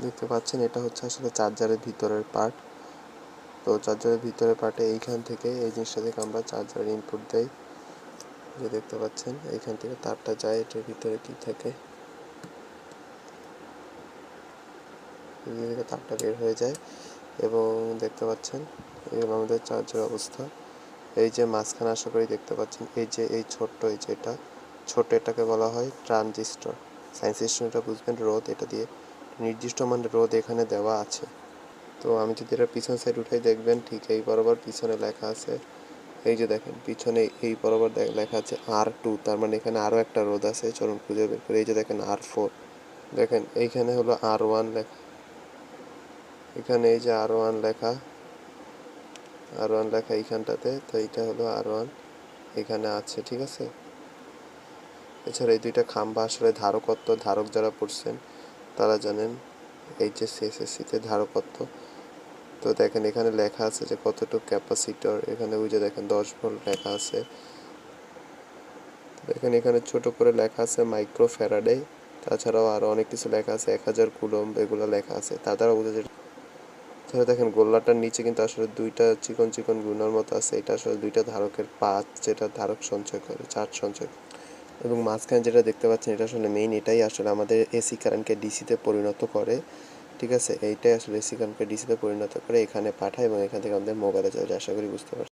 দেখতে পাচ্ছেন এটা হচ্ছে আসলে চার্জারের ভিতরের পার্ট। তো চার্জারের ভিতরের পার্টে এইখান থেকে এই জিনিসটা থেকে আমরা চার্জারের ইনপুট দেই, যে দেখতে পাচ্ছেন এইখান থেকে তারটা যায় এটার ভিতরে কি থাকে, থেকে তারটা বের হয়ে যায় এবং দেখতে পাচ্ছেন এই আমাদের চার্জার অবস্থা। এই যে মাঝখানে আশা করি দেখতে পাচ্ছেন এই যে এই ছোট্ট এই যে এটা ছোট, এটাকে বলা হয় ট্রানজিস্টর। সায়েন্স বুঝবেন, রোধ। এটা দিয়ে নির্দিষ্ট মানের রোধ এখানে দেওয়া আছে। তো আমি যদি এটা পিছন সাইড উঠাই দেখবেন ঠিক এই বরাবর পিছনে লেখা আছে, এই যে দেখেন পিছনে এই বরাবর লেখা আছে R2, তার মানে এখানে আরও একটা রোধ আছে, চলুন খুঁজে বের করে। এই যে দেখেন R4, দেখেন এইখানে হলো R1 লেখা, এখানে এই যে R1 লেখা, R1 লেখা এইখানটাতে, তো এইটা হলো R1 এখানে আছে, ঠিক আছে। এছাড়া এই দুইটা খাম্বা আসলে ধারকত্ব, ধারক যারা পড়ছেন তারা জানেন এইচএসসি এসএসসিতে ধারকত্ব। তো দেখেন এখানে লেখা আছে যে কতটুকু ক্যাপাসিটর, এখানে ওই যে দেখেন 10 ভোল্ট লেখা আছে। দেখেন এখানে ছোট করে লেখা আছে মাইক্রো ফ্যারাডে, তাছাড়াও আরও অনেক কিছু লেখা আছে, 1000 কুলম্ব, এগুলো লেখা আছে। তার দ্বারা বোঝা যায়। তাহলে দেখেন গোল্লাটার নিচে কিন্তু আসলে দুইটা চিকন চিকন গুণার মতো আছে, এটা আসলে দুইটা ধারকের পাত, যেটা ধারক সঞ্চয় করে, চার্জ সঞ্চয় করে। এবং মাঝখানে যেটা দেখতে পাচ্ছেন এটা আসলে মেইন, এটাই আসলে আমাদের এসি কারেন্টকে ডিসিতে পরিণত করে, ঠিক আছে। এইটাই আসলে এসি কারেন্টকে ডিসিতে পরিণত করে এখানে পাঠায় এবং এখান থেকে আমাদের মোবাইলে চলে যায়। আশা করি বুঝতে পারছি।